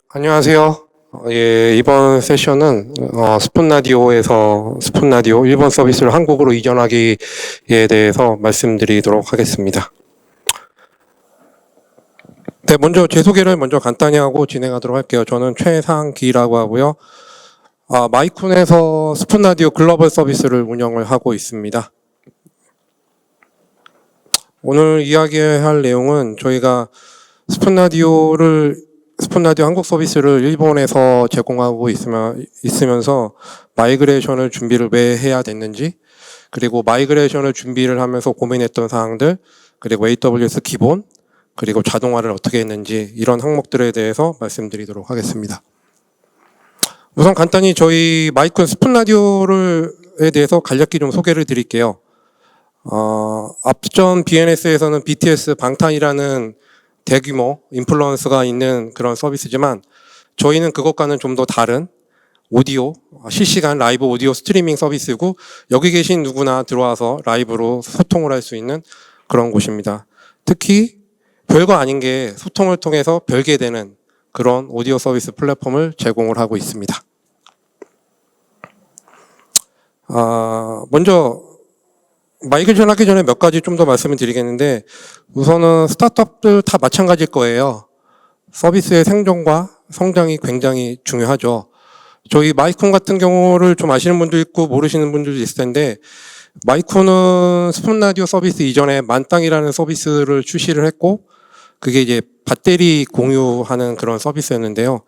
안녕하세요. 예, 이번 세션은 스푼라디오에서 스푼라디오 일본 서비스를 한국으로 이전하기에 대해서 말씀드리도록 하겠습니다. 네, 먼저 제 소개를 먼저 간단히 하고 진행하도록 할게요. 저는 최상기라고 하고요. 마이쿤에서 스푼라디오 글로벌 서비스를 운영을 하고 있습니다. 오늘 이야기할 내용은 저희가 스푼라디오 한국 서비스를 일본에서 제공하고 있으면서 마이그레이션을 준비를 왜 해야 됐는지, 그리고 마이그레이션을 준비를 하면서 고민했던 사항들, 그리고 AWS 기본, 그리고 자동화를 어떻게 했는지 이런 항목들에 대해서 말씀드리도록 하겠습니다. 우선 간단히 저희 마이쿤 스푼라디오에 대해서 간략히 좀 소개를 드릴게요. 앞전 BNS에서는 BTS 방탄이라는 대규모 인플루언스가 있는 그런 서비스지만 저희는 그것과는 좀 더 다른 오디오, 실시간 라이브 오디오 스트리밍 서비스고 여기 계신 누구나 들어와서 라이브로 소통을 할 수 있는 그런 곳입니다. 특히 별거 아닌 게 소통을 통해서 별게 되는 그런 오디오 서비스 플랫폼을 제공을 하고 있습니다. 먼저 마이그레이션 하기 전에 몇 가지 좀 더 말씀을 드리겠는데 우선은 스타트업들 다 마찬가지일 거예요. 서비스의 생존과 성장이 굉장히 중요하죠. 저희 마이콘 같은 경우를 좀 아시는 분도 있고 모르시는 분들도 있을 텐데 마이콘은 스푼라디오 서비스 이전에 만땅이라는 서비스를 출시를 했고 그게 이제 배터리 공유하는 그런 서비스였는데요.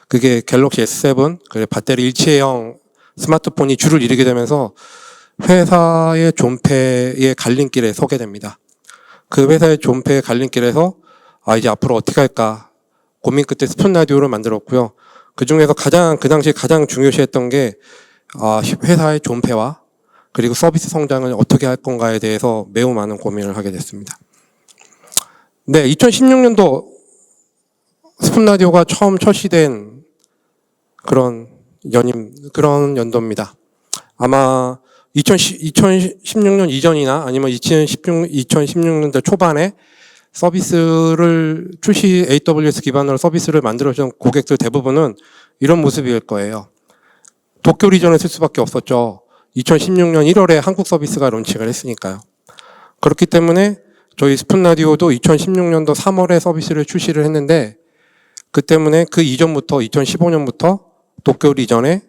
그게 갤럭시 S7 배터리 일체형 스마트폰이 줄을 이루게 되면서 회사의 존폐의 갈림길에 서게 됩니다. 그 회사의 존폐의 갈림길에서 이제 앞으로 어떻게 할까 고민 끝에 스푼라디오를 만들었고요. 그 중에서 그 당시 가장 중요시했던 게 회사의 존폐와 그리고 서비스 성장을 어떻게 할 건가에 대해서 매우 많은 고민을 하게 됐습니다. 네, 2016년도 스푼라디오가 처음 출시된 그런 연도입니다. 아마 2016년 이전이나 아니면 2016년대 초반에 서비스를 AWS 기반으로 서비스를 만들어주는 고객들 대부분은 이런 모습일 거예요. 도쿄 리전을 쓸 수밖에 없었죠. 2016년 1월에 한국 서비스가 론칭을 했으니까요. 그렇기 때문에 저희 스푼라디오도 2016년도 3월에 서비스를 출시를 했는데 그 때문에 그 이전부터 2015년부터 도쿄 리전에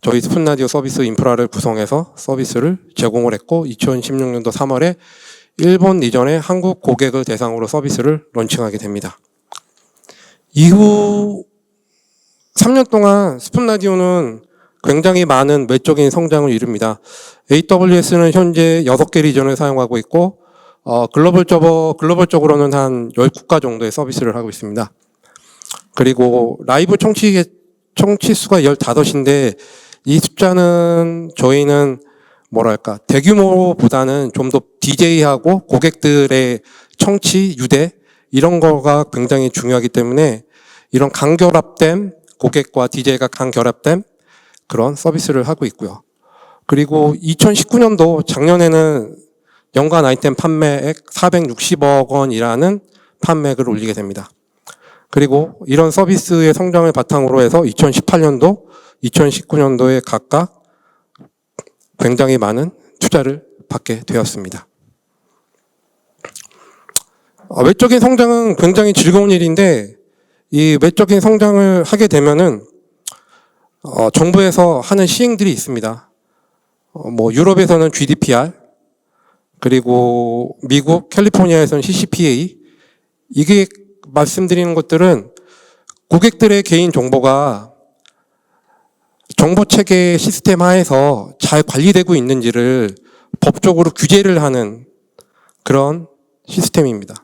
저희 스푼라디오 서비스 인프라를 구성해서 서비스를 제공을 했고 2016년도 3월에 일본 리전에 한국 고객을 대상으로 서비스를 론칭하게 됩니다. 이후 3년 동안 스푼라디오는 굉장히 많은 외적인 성장을 이룹니다. AWS는 현재 6개 리전을 사용하고 있고 글로벌적으로는 한 10국가 정도의 서비스를 하고 있습니다. 그리고 라이브 청취 수가 15인데 이 숫자는 저희는 대규모보다는 좀 더 DJ하고 고객들의 청취, 유대 이런 거가 굉장히 중요하기 때문에 이런 강결합된 고객과 DJ가 강결합된 그런 서비스를 하고 있고요. 그리고 2019년도 작년에는 연간 아이템 판매액 460억 원이라는 판매액을 올리게 됩니다. 그리고 이런 서비스의 성장을 바탕으로 해서 2018년도, 2019년도에 각각 굉장히 많은 투자를 받게 되었습니다. 외적인 성장은 굉장히 즐거운 일인데 이 외적인 성장을 하게 되면은 정부에서 하는 시행들이 있습니다. 유럽에서는 GDPR 그리고 미국 캘리포니아에서는 CCPA 이게 말씀드리는 것들은 고객들의 개인 정보가 정보체계 시스템 하에서 잘 관리되고 있는지를 법적으로 규제를 하는 그런 시스템입니다.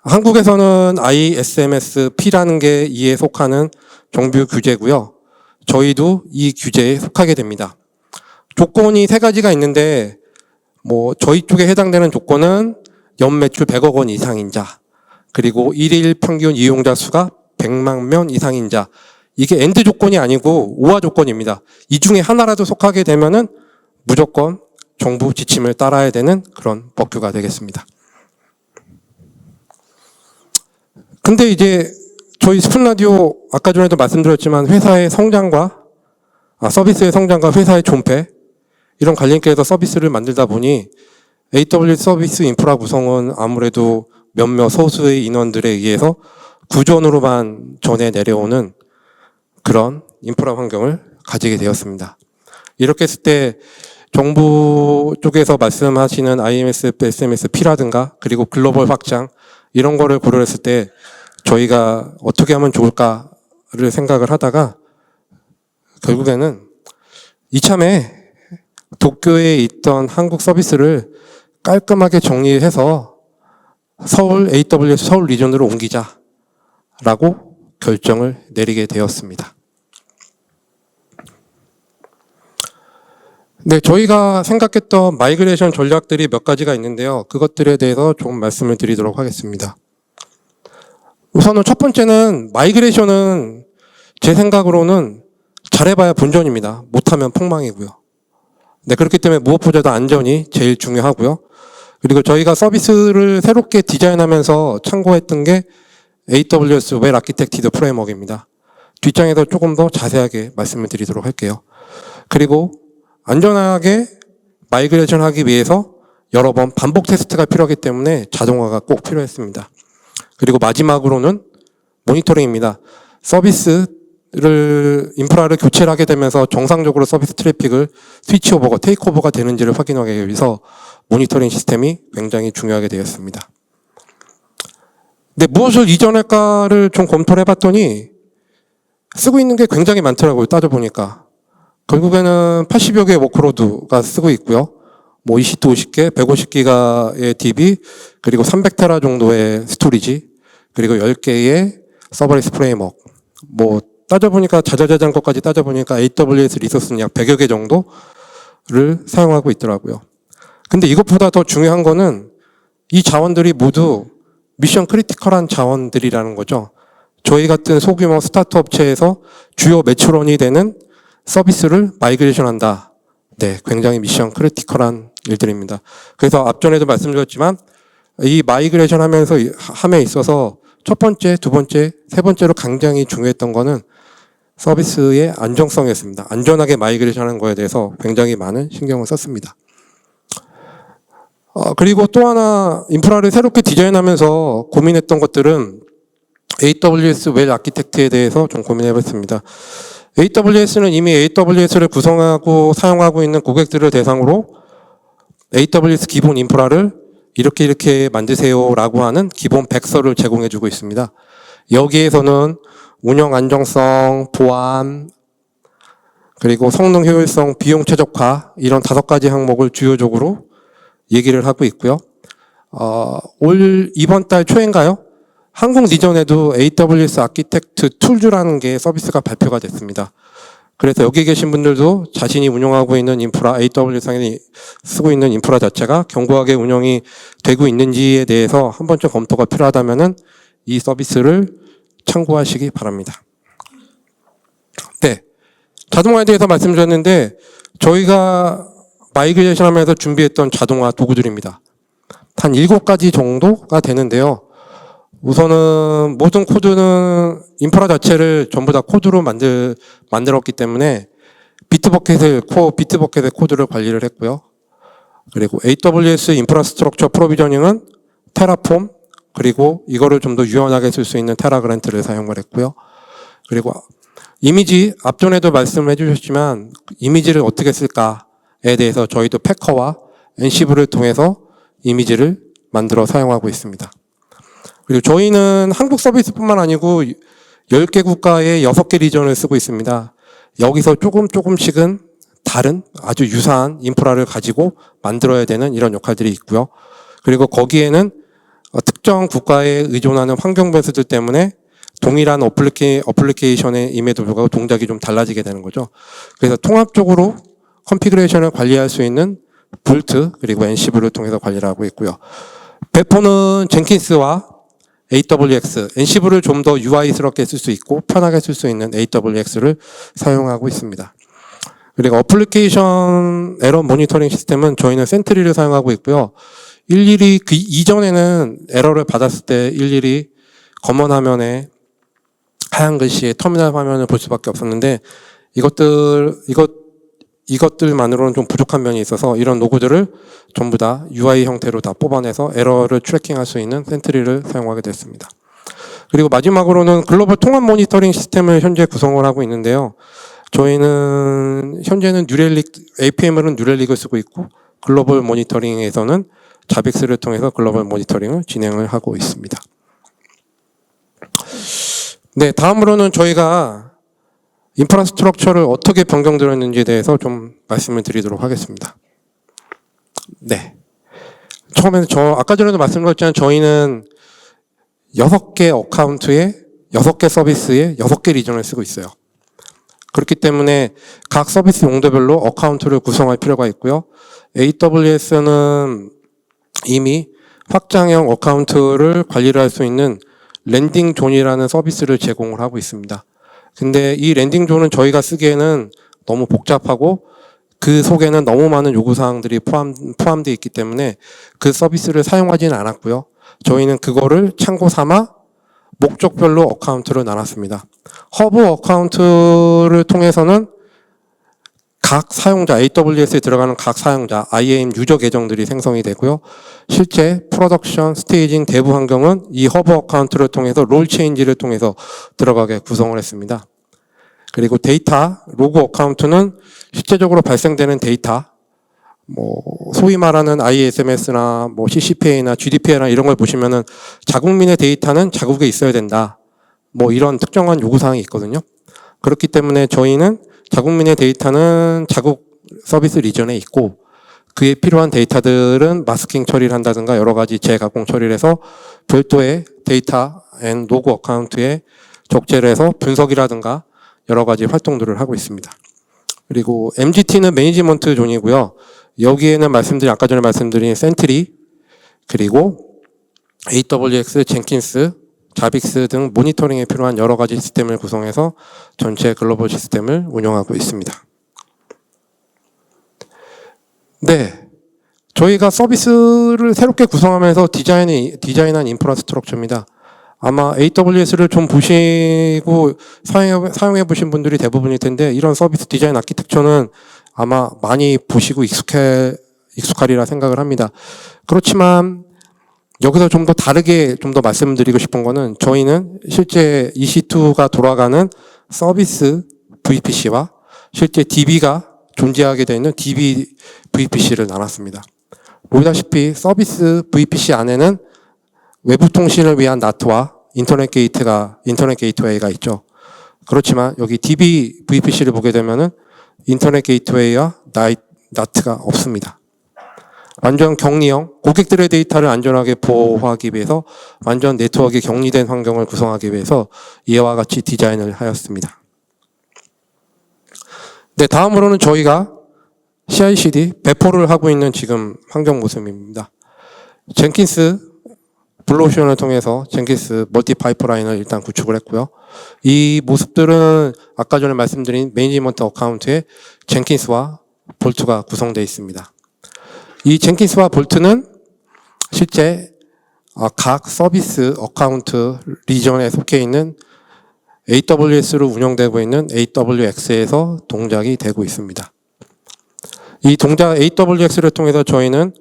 한국에서는 ISMS-P라는 게 이에 속하는 정부 규제고요. 저희도 이 규제에 속하게 됩니다. 조건이 3가지가 있는데 저희 쪽에 해당되는 조건은 연매출 100억 원 이상인 자 그리고 일일 평균 이용자 수가 100만 명 이상인 자 이게 엔드 조건이 아니고 우화 조건입니다. 이 중에 하나라도 속하게 되면은 무조건 정부 지침을 따라야 되는 그런 법규가 되겠습니다. 근데 이제 저희 스푼 라디오 아까 전에도 말씀드렸지만 회사의 성장과 서비스의 성장과 회사의 존폐 이런 관련해서 서비스를 만들다 보니 AWS 서비스 인프라 구성은 아무래도 몇몇 소수의 인원들에 의해서 구전으로만 전해 내려오는 그런 인프라 환경을 가지게 되었습니다. 이렇게 했을 때 정부 쪽에서 말씀하시는 IMS, SMSP라든가 그리고 글로벌 확장 이런 거를 고려했을 때 저희가 어떻게 하면 좋을까를 생각을 하다가 결국에는 이참에 도쿄에 있던 한국 서비스를 깔끔하게 정리해서 서울 AWS 서울 리전으로 옮기자라고 결정을 내리게 되었습니다. 네, 저희가 생각했던 마이그레이션 전략들이 몇 가지가 있는데요. 그것들에 대해서 조금 말씀을 드리도록 하겠습니다. 우선은 첫 번째는 마이그레이션은 제 생각으로는 잘해봐야 본전입니다. 못하면 폭망이고요. 네, 그렇기 때문에 무엇보다도 안전이 제일 중요하고요. 그리고 저희가 서비스를 새롭게 디자인하면서 참고했던 게 AWS 웰 아키텍티드 프레임워크입니다. 뒷장에서 조금 더 자세하게 말씀을 드리도록 할게요. 그리고 안전하게 마이그레이션 하기 위해서 여러 번 반복 테스트가 필요하기 때문에 자동화가 꼭 필요했습니다. 그리고 마지막으로는 모니터링입니다. 인프라를 교체를 하게 되면서 정상적으로 서비스 트래픽을 스위치 오버가, 테이크 오버가 되는지를 확인하기 위해서 모니터링 시스템이 굉장히 중요하게 되었습니다. 근데 무엇을 이전할까를 좀 검토를 해봤더니 쓰고 있는 게 굉장히 많더라고요. 따져보니까. 결국에는 80여 개의 워크로드가 쓰고 있고요. 뭐 EC2 50개, 150기가의 DB, 그리고 300테라 정도의 스토리지, 그리고 10개의 서버리스 프레임워크. 뭐 따져보니까 자자자잔 것까지 따져보니까 AWS 리소스는 약 100여 개 정도를 사용하고 있더라고요. 근데 이것보다 더 중요한 거는 이 자원들이 모두 미션 크리티컬한 자원들이라는 거죠. 저희 같은 소규모 스타트 업체에서 주요 매출원이 되는 서비스를 마이그레이션 한다. 네, 굉장히 미션 크리티컬한 일들입니다. 그래서 앞전에도 말씀드렸지만 이 마이그레이션 함에 있어서 첫 번째, 두 번째, 세 번째로 굉장히 중요했던 거는 서비스의 안정성이었습니다. 안전하게 마이그레이션 하는 거에 대해서 굉장히 많은 신경을 썼습니다. 그리고 또 하나 인프라를 새롭게 디자인하면서 고민했던 것들은 AWS 웰 아키텍트에 대해서 좀 고민해봤습니다. AWS는 이미 AWS를 구성하고 사용하고 있는 고객들을 대상으로 AWS 기본 인프라를 이렇게 만드세요라고 하는 기본 백서를 제공해주고 있습니다. 여기에서는 운영 안정성, 보안, 그리고 성능 효율성, 비용 최적화 이런 5가지 항목을 주요적으로 얘기를 하고 있고요. 이번 달 초인가요? 한국 리전에도 AWS 아키텍트 툴즈라는 게 서비스가 발표가 됐습니다. 그래서 여기 계신 분들도 자신이 운영하고 있는 인프라, AWS상에 쓰고 있는 인프라 자체가 견고하게 운영이 되고 있는지에 대해서 한 번쯤 검토가 필요하다면은 이 서비스를 참고하시기 바랍니다. 네. 자동화에 대해서 말씀드렸는데 저희가 마이그레이션 하면서 준비했던 자동화 도구들입니다. 한 7가지 정도가 되는데요. 우선은 모든 코드는 인프라 자체를 전부 다 코드로 만들었기 때문에 비트버켓의 코드를 관리를 했고요. 그리고 AWS 인프라스트럭처 프로비저닝은 테라폼, 그리고 이거를 좀 더 유연하게 쓸 수 있는 테라그랜트를 사용을 했고요. 그리고 이미지, 앞전에도 말씀해 주셨지만 이미지를 어떻게 쓸까에 대해서 저희도 패커와 엔시브를 통해서 이미지를 만들어 사용하고 있습니다. 그리고 저희는 한국 서비스뿐만 아니고 10개 국가의 6개 리전을 쓰고 있습니다. 여기서 조금씩은 다른 아주 유사한 인프라를 가지고 만들어야 되는 이런 역할들이 있고요. 그리고 거기에는 특정 국가에 의존하는 환경 변수들 때문에 동일한 어플리케이션에 임에도 불구하고 동작이 좀 달라지게 되는 거죠. 그래서 통합적으로 컨피그레이션을 관리할 수 있는 볼트 그리고 엔시브를 통해서 관리를 하고 있고요. 배포는 젠킨스와 AWX, 엔시브를 좀 더 UI스럽게 쓸 수 있고 편하게 쓸 수 있는 AWX를 사용하고 있습니다. 그리고 어플리케이션 에러 모니터링 시스템은 저희는 센트리를 사용하고 있고요. 일일이 이전에는 에러를 받았을 때 일일이 검은 화면에 하얀 글씨의 터미널 화면을 볼 수밖에 없었는데 이것들만으로는 좀 부족한 면이 있어서 이런 로고들을 전부 다 UI 형태로 다 뽑아내서 에러를 트래킹할 수 있는 센트리를 사용하게 됐습니다. 그리고 마지막으로는 글로벌 통합 모니터링 시스템을 현재 구성을 하고 있는데요. 저희는 현재는 APM으로는 뉴렐릭을 쓰고 있고 글로벌 모니터링에서는 자빅스를 통해서 글로벌 모니터링을 진행을 하고 있습니다. 네, 다음으로는 저희가 인프라스트럭처를 어떻게 변경드렸는지에 대해서 좀 말씀을 드리도록 하겠습니다. 네. 처음에는 아까 전에도 말씀드렸지만 저희는 6개 어카운트에 6개 서비스에 6개 리전을 쓰고 있어요. 그렇기 때문에 각 서비스 용도별로 어카운트를 구성할 필요가 있고요. AWS는 이미 확장형 어카운트를 관리를 할 수 있는 랜딩 존이라는 서비스를 제공을 하고 있습니다. 근데 이 랜딩 존은 저희가 쓰기에는 너무 복잡하고 그 속에는 너무 많은 요구사항들이 포함되어 있기 때문에 그 서비스를 사용하지는 않았고요. 저희는 그거를 참고 삼아 목적별로 어카운트를 나눴습니다. 허브 어카운트를 통해서는 각 사용자, AWS에 들어가는 각 사용자, IAM 유저 계정들이 생성이 되고요. 실제 프로덕션, 스테이징, 대부 환경은 이 허브 어카운트를 통해서 롤 체인지를 통해서 들어가게 구성을 했습니다. 그리고 데이터, 로그 어카운트는 실제적으로 발생되는 데이터, 소위 말하는 ISMS나 CCPA나 GDPR나 이런 걸 보시면은 자국민의 데이터는 자국에 있어야 된다. 이런 특정한 요구사항이 있거든요. 그렇기 때문에 저희는 자국민의 데이터는 자국 서비스 리전에 있고 그에 필요한 데이터들은 마스킹 처리를 한다든가 여러 가지 재가공 처리를 해서 별도의 데이터 앤 로그 어카운트에 적재를 해서 분석이라든가 여러 가지 활동들을 하고 있습니다. 그리고 MGT는 매니지먼트 존이고요. 여기에는 아까 전에 말씀드린 센트리 그리고 AWS, 젠킨스, 자빅스 등 모니터링에 필요한 여러 가지 시스템을 구성해서 전체 글로벌 시스템을 운영하고 있습니다. 네, 저희가 서비스를 새롭게 구성하면서 디자인한 인프라스트럭처입니다. 아마 AWS를 좀 보시고 사용해 보신 분들이 대부분일 텐데 이런 서비스 디자인 아키텍처는 아마 많이 보시고 익숙하리라 생각을 합니다. 그렇지만 여기서 좀 더 다르게 좀 더 말씀드리고 싶은 거는 저희는 실제 EC2가 돌아가는 서비스 VPC와 실제 DB가 존재하게 되는 DB VPC를 나눴습니다. 보다시피 서비스 VPC 안에는 외부 통신을 위한 NAT와 인터넷 게이트웨이가 있죠. 그렇지만 여기 DB VPC를 보게 되면은 인터넷 게이트웨이와 NAT가 없습니다. 완전 격리형, 고객들의 데이터를 안전하게 보호하기 위해서 완전 네트워크에 격리된 환경을 구성하기 위해서 이와 같이 디자인을 하였습니다. 네, 다음으로는 저희가 CI/CD 배포를 하고 있는 지금 환경 모습입니다. 젠킨스 블루오션을 통해서 젠킨스 멀티 파이프라인을 일단 구축을 했고요. 이 모습들은 아까 전에 말씀드린 매니지먼트 어카운트에 젠킨스와 볼트가 구성되어 있습니다. 이 젠킨스와 볼트는 실제 각 서비스 어카운트 리전에 속해 있는 AWS로 운영되고 있는 AWX에서 동작이 되고 있습니다. 이 동작 AWX를 통해서 저희는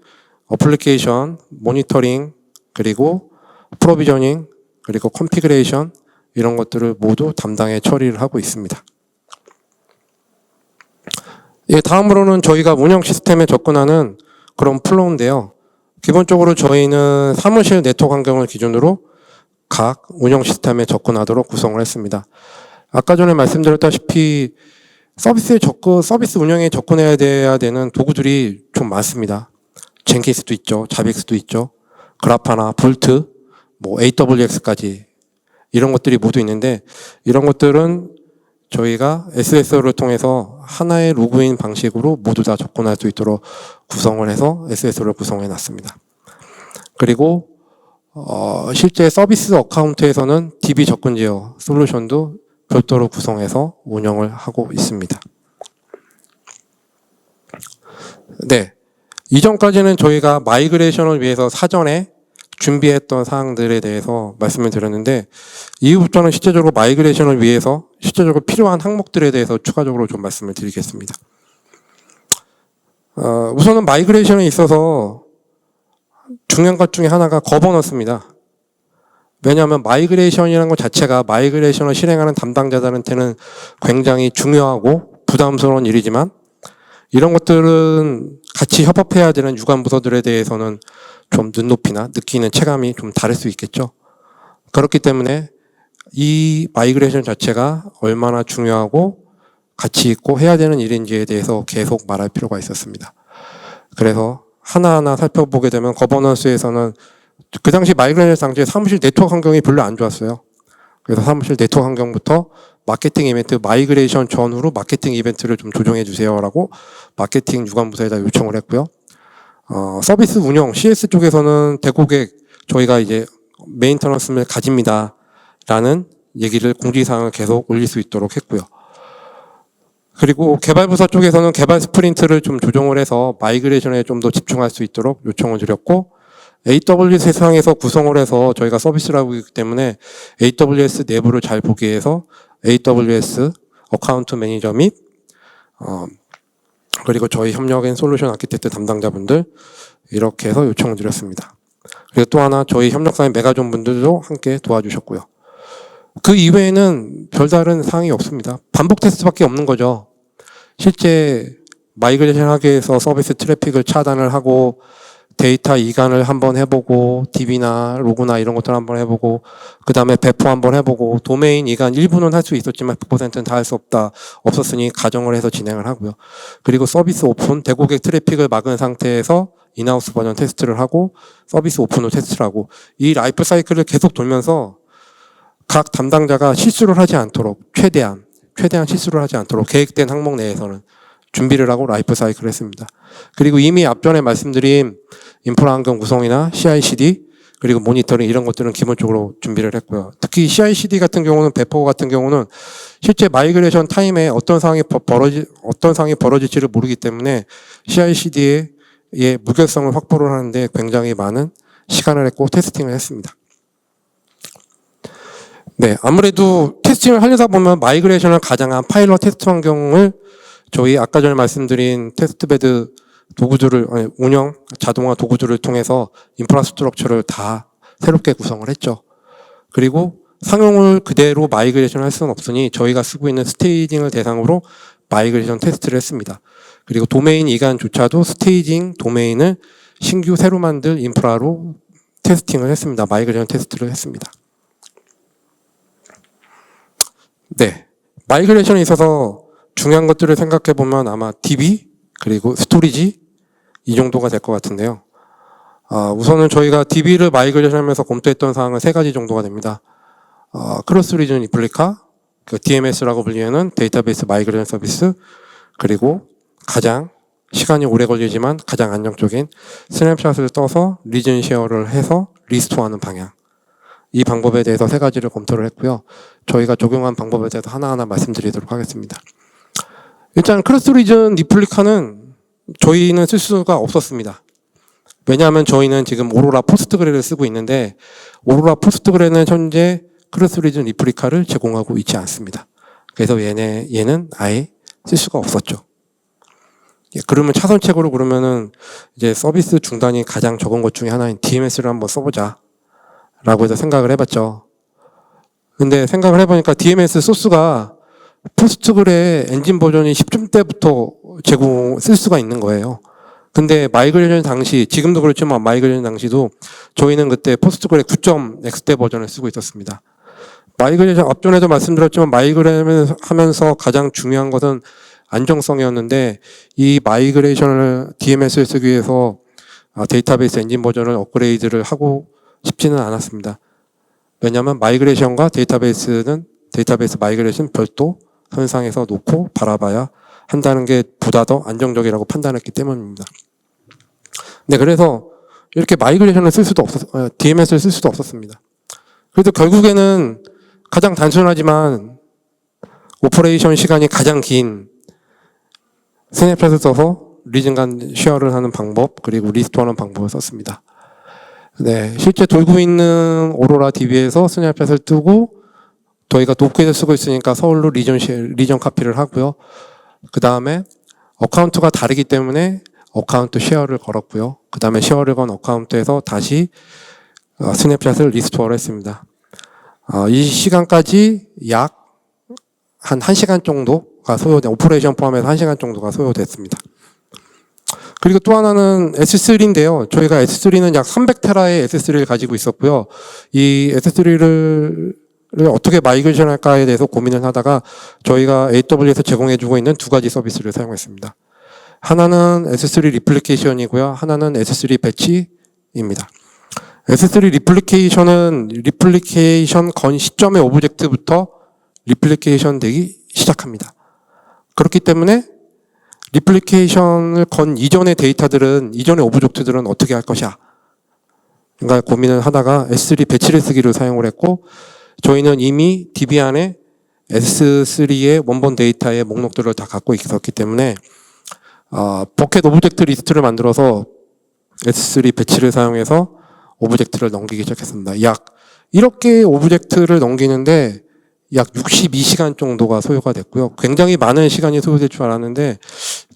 어플리케이션, 모니터링, 그리고 프로비저닝, 그리고 컨피그레이션 이런 것들을 모두 담당해 처리를 하고 있습니다. 예, 다음으로는 저희가 운영 시스템에 접근하는 그런 플로우인데요. 기본적으로 저희는 사무실 네트워크 환경을 기준으로 각 운영 시스템에 접근하도록 구성을 했습니다. 아까 전에 말씀드렸다시피 서비스 운영에 접근해야 되는 도구들이 좀 많습니다. 젠킨스도 있죠. 자빅스도 있죠. 그라파나 볼트, AWX까지 이런 것들이 모두 있는데 이런 것들은 저희가 SSO를 통해서 하나의 로그인 방식으로 모두 다 접근할 수 있도록 구성을 해서 SSO를 구성해 놨습니다. 그리고 실제 서비스 어카운트에서는 DB 접근 제어 솔루션도 별도로 구성해서 운영을 하고 있습니다. 네, 이전까지는 저희가 마이그레이션을 위해서 사전에 준비했던 사항들에 대해서 말씀을 드렸는데, 이후부터는 실제적으로 마이그레이션을 위해서 실제적으로 필요한 항목들에 대해서 추가적으로 좀 말씀을 드리겠습니다. 우선은 마이그레이션에 있어서 중요한 것 중에 하나가 거버넌스입니다. 왜냐하면 마이그레이션이라는 것 자체가 마이그레이션을 실행하는 담당자들한테는 굉장히 중요하고 부담스러운 일이지만, 이런 것들은 같이 협업해야 되는 유관 부서들에 대해서는 좀 눈높이나 느끼는 체감이 좀 다를 수 있겠죠. 그렇기 때문에 이 마이그레이션 자체가 얼마나 중요하고 가치 있고 해야 되는 일인지에 대해서 계속 말할 필요가 있었습니다. 그래서 하나하나 살펴보게 되면 거버넌스에서는 그 당시 마이그레이션 당시에 사무실 네트워크 환경이 별로 안 좋았어요. 그래서 사무실 네트워크 환경부터 마케팅 이벤트, 마이그레이션 전후로 마케팅 이벤트를 좀 조정해 주세요라고 마케팅 유관부서에다 요청을 했고요. 서비스 운영, CS 쪽에서는 대고객 저희가 이제 메인터넌스를 가집니다 라는 얘기를 공지사항을 계속 올릴 수 있도록 했고요. 그리고 개발부서 쪽에서는 개발 스프린트를 좀 조정을 해서 마이그레이션에 좀 더 집중할 수 있도록 요청을 드렸고, AWS 세상에서 구성을 해서 저희가 서비스를 하고 있기 때문에 AWS 내부를 잘 보기 위해서 AWS 어카운트 매니저 및 그리고 저희 협력인 솔루션 아키텍트 담당자분들 이렇게 해서 요청을 드렸습니다. 그리고 또 하나 저희 협력사인 메가존 분들도 함께 도와주셨고요. 그 이외에는 별다른 사항이 없습니다. 반복 테스트밖에 없는 거죠. 실제 마이그레이션 하기 위해서 서비스 트래픽을 차단을 하고 데이터 이관을 한번 해보고 DB나 로그나 이런 것들 한번 해보고 그 다음에 배포 한번 해보고 도메인 이관 일부는 할 수 있었지만 100%는 다 할 수 없었으니 가정을 해서 진행을 하고요. 그리고 서비스 오픈, 대고객 트래픽을 막은 상태에서 인하우스 버전 테스트를 하고 서비스 오픈을 테스트를 하고 이 라이프 사이클을 계속 돌면서 각 담당자가 실수를 하지 않도록 최대한 실수를 하지 않도록 계획된 항목 내에서는 준비를 하고 라이프 사이클을 했습니다. 그리고 이미 앞전에 말씀드린 인프라 환경 구성이나 CI/CD 그리고 모니터링 이런 것들은 기본적으로 준비를 했고요. 특히 CI/CD 같은 경우는 배포 같은 경우는 실제 마이그레이션 타임에 어떤 상황이 벌어질지를 모르기 때문에 CI/CD의 무결성을 확보를 하는데 굉장히 많은 시간을 했고 테스팅을 했습니다. 네, 아무래도 테스팅을 하려다 보면 마이그레이션을 가장한 파일럿 테스트 환경을 저희 아까 전에 말씀드린 테스트베드 도구들을 운영 자동화 도구들을 통해서 인프라스트럭처를 다 새롭게 구성을 했죠. 그리고 상용을 그대로 마이그레이션 할 수는 없으니 저희가 쓰고 있는 스테이징을 대상으로 마이그레이션 테스트를 했습니다. 그리고 도메인 이관조차도 스테이징 도메인을 신규 새로 만들 인프라로 테스팅을 했습니다. 마이그레이션 테스트를 했습니다. 네, 마이그레이션에 있어서 중요한 것들을 생각해 보면 아마 DB 그리고 스토리지 이 정도가 될 것 같은데요. 우선은 저희가 DB를 마이그레이션 하면서 검토했던 사항은 세 가지 정도가 됩니다. 크로스 리전 리플리카, 그 DMS라고 불리는 데이터베이스 마이그레이션 서비스, 그리고 가장 시간이 오래 걸리지만 가장 안정적인 스냅샷을 떠서 리전 쉐어를 해서 리스토어하는 방향. 이 방법에 대해서 세 가지를 검토를 했고요. 저희가 적용한 방법에 대해서 하나하나 말씀드리도록 하겠습니다. 일단 크로스 리전 리플리카는 저희는 쓸 수가 없었습니다. 왜냐하면 저희는 지금 오로라 포스트그레를 쓰고 있는데 오로라 포스트그레는 현재 크로스 리전 리플리카를 제공하고 있지 않습니다. 그래서 얘는 아예 쓸 수가 없었죠. 그러면 차선책으로 그러면은 이제 서비스 중단이 가장 적은 것 중에 하나인 DMS를 한번 써보자 라고 해서 생각을 해봤죠. 근데 생각을 해보니까 DMS 소스가 포스트그레 엔진 버전이 10쯤때부터 쓸 수가 있는 거예요. 근데 마이그레이션 당시, 지금도 그렇지만 마이그레이션 당시도 저희는 그때 포스트그레 9.x대 버전을 쓰고 있었습니다. 마이그레이션 앞전에도 말씀드렸지만 마이그레이션 하면서 가장 중요한 것은 안정성이었는데 이 마이그레이션을 DMS를 쓰기 위해서 데이터베이스 엔진 버전을 업그레이드를 하고 싶지는 않았습니다. 왜냐하면 마이그레이션과 데이터베이스 마이그레이션 별도 선상에서 놓고 바라봐야 한다는 게 보다 더 안정적이라고 판단했기 때문입니다. 네, 그래서 이렇게 마이그레이션을 DMS를 쓸 수도 없었습니다. 그래서 결국에는 가장 단순하지만 오퍼레이션 시간이 가장 긴 스냅샷을 써서 리전 간 쉐어를 하는 방법 그리고 리스토어하는 방법을 썼습니다. 네, 실제 돌고 있는 오로라 DB에서 스냅샷을 뜨고 저희가 도쿄에서 쓰고 있으니까 서울로 리전 카피를 하고요. 그 다음에 어카운트가 다르기 때문에 어카운트 쉐어를 걸었고요. 그 다음에 쉐어를 건 어카운트에서 다시 스냅샷을 리스토어를 했습니다. 이 시간까지 약 한 1시간 정도가 오퍼레이션 포함해서 1시간 정도가 소요됐습니다. 그리고 또 하나는 S3인데요. 저희가 S3는 약 300테라의 S3를 가지고 있었고요. 이 S3를 어떻게 마이그레이션 할까에 대해서 고민을 하다가 저희가 AWS에서 제공해주고 있는 두 가지 서비스를 사용했습니다. 하나는 S3 리플리케이션이고요. 하나는 S3 배치입니다. S3 리플리케이션은 리플리케이션 건 시점의 오브젝트부터 리플리케이션 되기 시작합니다. 그렇기 때문에 리플리케이션을 건 이전의 데이터들은, 이전의 오브젝트들은 어떻게 할 것이야? 그러니까 고민을 하다가 S3 배치를 쓰기로 사용을 했고, 저희는 이미 DB 안에 S3의 원본 데이터의 목록들을 다 갖고 있었기 때문에 버켓 오브젝트 리스트를 만들어서 S3 배치를 사용해서 오브젝트를 넘기기 시작했습니다. 약 1억 개의 오브젝트를 넘기는데 약 62시간 정도가 소요가 됐고요. 굉장히 많은 시간이 소요될 줄 알았는데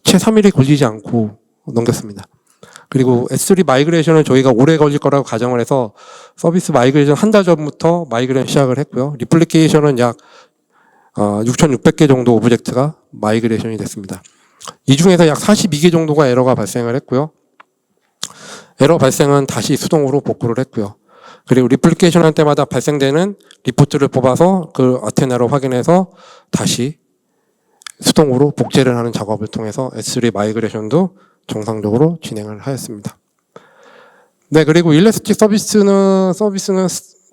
채 3일이 걸리지 않고 넘겼습니다. 그리고 S3 마이그레이션을 저희가 오래 걸릴 거라고 가정을 해서 서비스 마이그레이션 한 달 전부터 마이그레이션 시작을 했고요. 리플리케이션은 약 6,600개 정도 오브젝트가 마이그레이션이 됐습니다. 이 중에서 약 42개 정도가 에러가 발생을 했고요. 에러 발생은 다시 수동으로 복구를 했고요. 그리고 리플리케이션 할 때마다 발생되는 리포트를 뽑아서 그 아테나로 확인해서 다시 수동으로 복제를 하는 작업을 통해서 S3 마이그레이션도 정상적으로 진행을 하였습니다. 네, 그리고 일레스틱 서비스는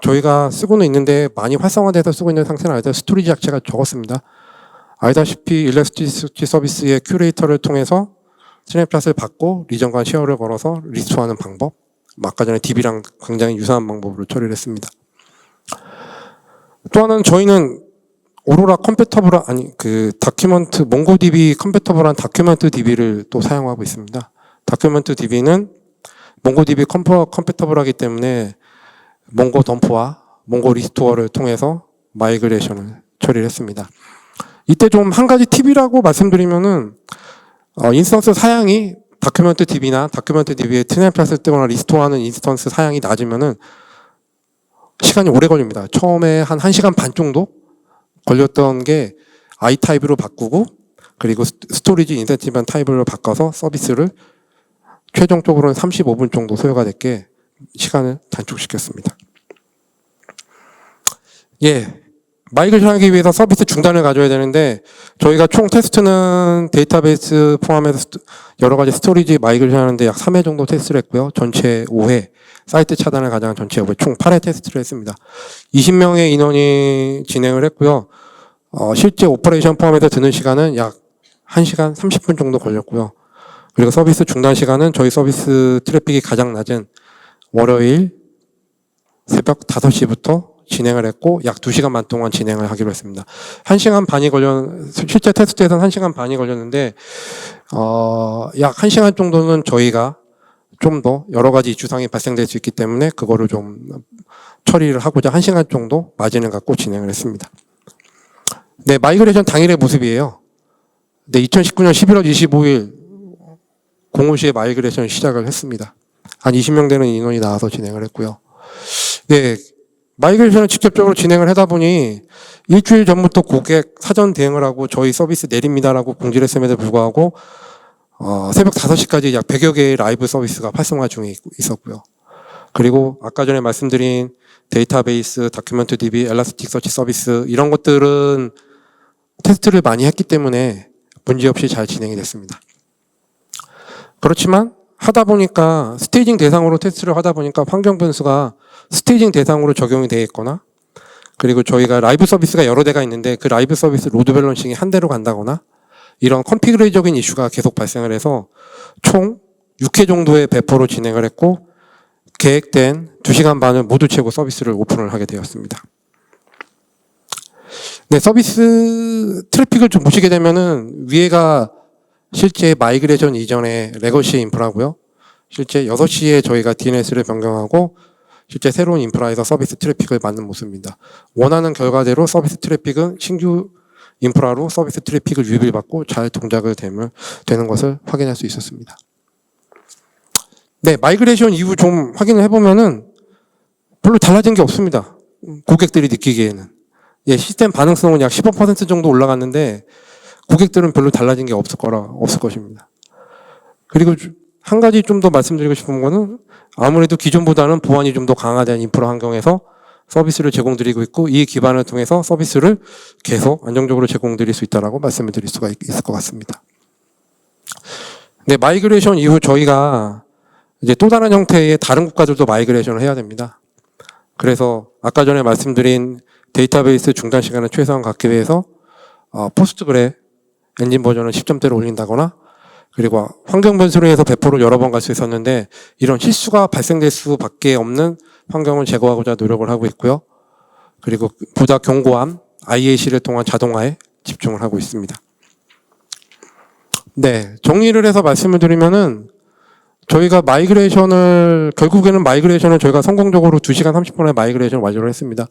저희가 쓰고는 있는데 많이 활성화돼서 쓰고 있는 상태는 아니다. 스토리지 자체가 적었습니다. 알다시피 일레스틱 서비스의 큐레이터를 통해서 스냅샷을 받고 리전과 쉐어를 걸어서 리스토어하는 방법, 아까 전에 DB랑 굉장히 유사한 방법으로 처리를 했습니다. 또 하나는 저희는 오로라 컴패터블한, 다큐먼트, 몽고DB 컴패터블한 다큐먼트 DB를 또 사용하고 있습니다. 다큐먼트 DB는 몽고DB 컴패터블하기 때문에 몽고 덤프와 몽고 리스토어를 통해서 마이그레이션을 처리를 했습니다. 이때 좀 한 가지 팁이라고 말씀드리면은, 인스턴스 사양이 다큐먼트 DB나 다큐먼트 DB에 스냅샷을 뜨거나 리스토어하는 인스턴스 사양이 낮으면은 시간이 오래 걸립니다. 처음에 한 1시간 반 정도 걸렸던 게 I 타입으로 바꾸고 그리고 스토리지 인센티브 타입으로 바꿔서 서비스를 최종적으로는 35분 정도 소요가 됐게 시간을 단축시켰습니다. 예. 마이그레이션 하기 위해서 서비스 중단을 가져야 되는데 저희가 총 테스트는 데이터베이스 포함해서 여러 가지 스토리지 마이그레이션 하는데 약 3회 정도 테스트를 했고요. 전체 5회, 사이트 차단을 가장한 전체 5회, 총 8회 테스트를 했습니다. 20명의 인원이 진행을 했고요. 실제 오퍼레이션 포함해서 드는 시간은 약 1시간 30분 정도 걸렸고요. 그리고 서비스 중단 시간은 저희 서비스 트래픽이 가장 낮은 월요일 새벽 5시부터 진행을 했고 약 2시간 반 동안 진행을 하기로 했습니다. 1시간 반이 실제 테스트에서는 1시간 반이 걸렸는데 약 1시간 정도는 저희가 좀 더 여러 가지 이슈상이 발생될 수 있기 때문에 그거를 좀 처리를 하고자 1시간 정도 마진을 갖고 진행을 했습니다. 네, 마이그레이션 당일의 모습이에요. 네, 2019년 11월 25일 05시에 마이그레이션 시작을 했습니다. 한 20명 되는 인원이 나와서 진행을 했고요. 네, 마이그레이션을 직접적으로 진행을 하다 보니 일주일 전부터 고객 사전 대응을 하고 저희 서비스 내립니다라고 공지를 했음에도 불구하고 새벽 5시까지 약 100여 개의 라이브 서비스가 활성화 중에 있었고요. 그리고 아까 전에 말씀드린 데이터베이스, 다큐멘트 DB, 엘라스틱 서치 서비스 이런 것들은 테스트를 많이 했기 때문에 문제없이 잘 진행이 됐습니다. 그렇지만 하다 보니까 스테이징 대상으로 테스트를 하다 보니까 환경 변수가 스테이징 대상으로 적용이 되어 있거나 그리고 저희가 라이브 서비스가 여러 대가 있는데 그 라이브 서비스 로드 밸런싱이 한 대로 간다거나 이런 컨피그레이적인 이슈가 계속 발생을 해서 총 6회 정도의 배포로 진행을 했고 계획된 2시간 반을 모두 채우고 서비스를 오픈을 하게 되었습니다. 네, 서비스 트래픽을 좀 보시게 되면은 위에가 실제 마이그레이션 이전의 레거시 인프라고요. 실제 6시에 저희가 DNS를 변경하고 실제 새로운 인프라에서 서비스 트래픽을 받는 모습입니다. 원하는 결과대로 서비스 트래픽은 신규 인프라로 서비스 트래픽을 유입을 받고 잘 동작을 되는 것을 확인할 수 있었습니다. 네, 마이그레이션 이후 좀 확인을 해보면은 별로 달라진 게 없습니다. 고객들이 느끼기에는. 예, 시스템 반응성은 약 15% 정도 올라갔는데 고객들은 별로 달라진 게 없을 것입니다. 그리고 한 가지 좀 더 말씀드리고 싶은 거는 아무래도 기존보다는 보안이 좀 더 강화된 인프라 환경에서 서비스를 제공드리고 있고 이 기반을 통해서 서비스를 계속 안정적으로 제공드릴 수 있다라고 말씀을 드릴 수가 있을 것 같습니다. 네, 마이그레이션 이후 저희가 이제 또 다른 형태의 다른 국가들도 마이그레이션을 해야 됩니다. 그래서 아까 전에 말씀드린 데이터베이스 중단 시간을 최소한 갖기 위해서 포스트그레 엔진 버전을 10점대로 올린다거나 그리고 환경 변수로 해서 배포를 여러 번 갈 수 있었는데 이런 실수가 발생될 수밖에 없는 환경을 제거하고자 노력을 하고 있고요. 그리고 보다 견고한 IAC를 통한 자동화에 집중을 하고 있습니다. 네, 정리를 해서 말씀을 드리면은 저희가 결국에는 마이그레이션을 저희가 성공적으로 2시간 30분에 마이그레이션을 완료를 했습니다.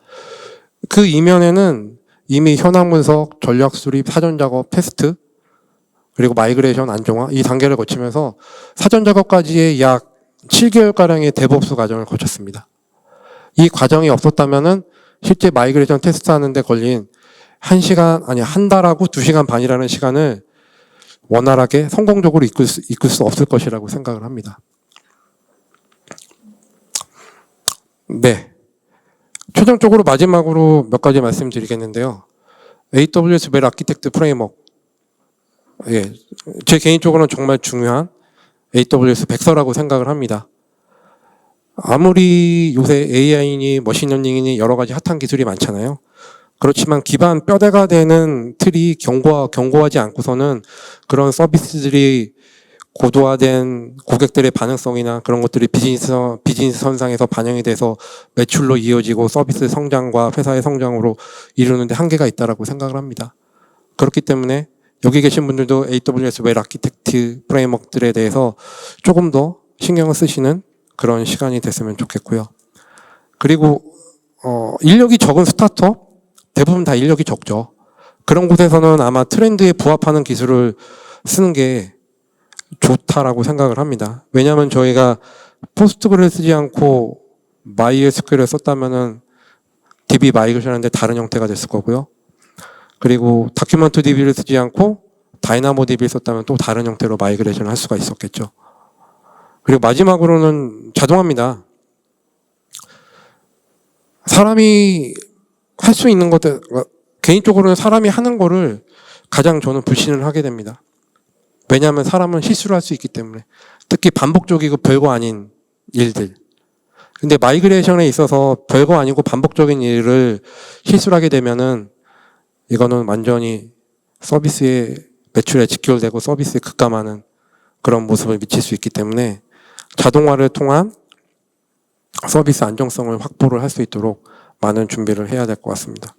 그 이면에는 이미 현황 분석, 전략 수립, 사전 작업, 테스트, 그리고 마이그레이션 안정화 이 단계를 거치면서 사전 작업까지의 약 7개월가량의 데브옵스 과정을 거쳤습니다. 이 과정이 없었다면은 실제 마이그레이션 테스트 하는데 걸린 한 달하고 2시간 반이라는 시간을 원활하게 성공적으로 이끌 수 없을 것이라고 생각을 합니다. 네. 최종적으로 마지막으로 몇 가지 말씀드리겠는데요. AWS 웰 아키텍트 프레임워크. 예. 제 개인적으로는 정말 중요한 AWS 백서라고 생각을 합니다. 아무리 요새 AI니 머신러닝이니 여러 가지 핫한 기술이 많잖아요. 그렇지만 기반 뼈대가 되는 틀이 견고하지 않고서는 그런 서비스들이 고도화된 고객들의 반응성이나 그런 것들이 비즈니스 선상에서 반영이 돼서 매출로 이어지고 서비스 성장과 회사의 성장으로 이루는데 한계가 있다고 생각을 합니다. 그렇기 때문에 여기 계신 분들도 AWS 웰 아키텍트 프레임워크들에 대해서 조금 더 신경을 쓰시는 그런 시간이 됐으면 좋겠고요. 그리고 인력이 적은 스타트업 대부분 다 인력이 적죠. 그런 곳에서는 아마 트렌드에 부합하는 기술을 쓰는 게 좋다라고 생각을 합니다. 왜냐하면 저희가 포스트그레를 쓰지 않고 MySQL을 썼다면은 DB 마이그레이션 하는데 다른 형태가 됐을 거고요. 그리고 다큐멘트 DB를 쓰지 않고 다이나모 DB를 썼다면 또 다른 형태로 마이그레이션을 할 수가 있었겠죠. 그리고 마지막으로는 자동화입니다. 사람이 할 수 있는 것들, 개인적으로는 사람이 하는 거를 가장 저는 불신을 하게 됩니다. 왜냐하면 사람은 실수를 할 수 있기 때문에. 특히 반복적이고 별거 아닌 일들. 근데 마이그레이션에 있어서 별거 아니고 반복적인 일을 실수를 하게 되면은 이거는 완전히 서비스의 매출에 직결되고 서비스에 급감하는 그런 모습을 미칠 수 있기 때문에 자동화를 통한 서비스 안정성을 확보를 할 수 있도록 많은 준비를 해야 될 것 같습니다.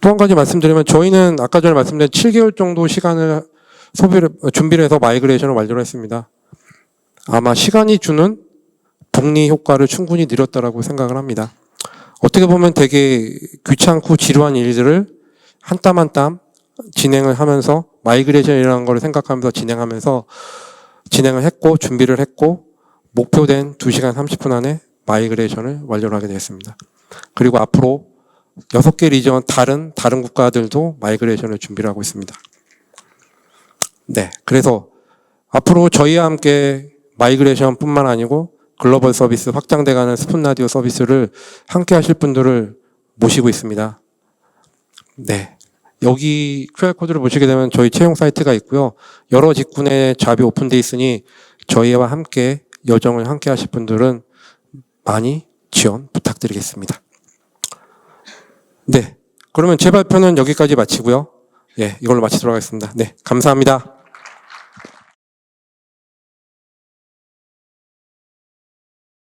또 한 가지 말씀드리면 저희는 아까 전에 말씀드린 7개월 정도 시간을 준비를 해서 마이그레이션을 완료를 했습니다. 아마 시간이 주는 복리 효과를 충분히 누렸다라고 생각을 합니다. 어떻게 보면 되게 귀찮고 지루한 일들을 한 땀 한 땀 진행을 하면서 마이그레이션이라는 걸 생각하면서 진행을 했고 준비를 했고 목표된 2시간 30분 안에 마이그레이션을 완료를 하게 되었습니다. 그리고 앞으로 6개 리전 다른 국가들도 마이그레이션을 준비를 하고 있습니다. 네, 그래서 앞으로 저희와 함께 마이그레이션 뿐만 아니고 글로벌 서비스 확장돼가는 스푼 라디오 서비스를 함께 하실 분들을 모시고 있습니다. 네, 여기 QR코드를 보시게 되면 저희 채용 사이트가 있고요. 여러 직군의 잡이 오픈되어 있으니 저희와 함께 여정을 함께 하실 분들은 많이 지원 부탁드리겠습니다. 네, 그러면 제 발표는 여기까지 마치고요. 예, 이걸로 마치도록 하겠습니다. 네, 감사합니다.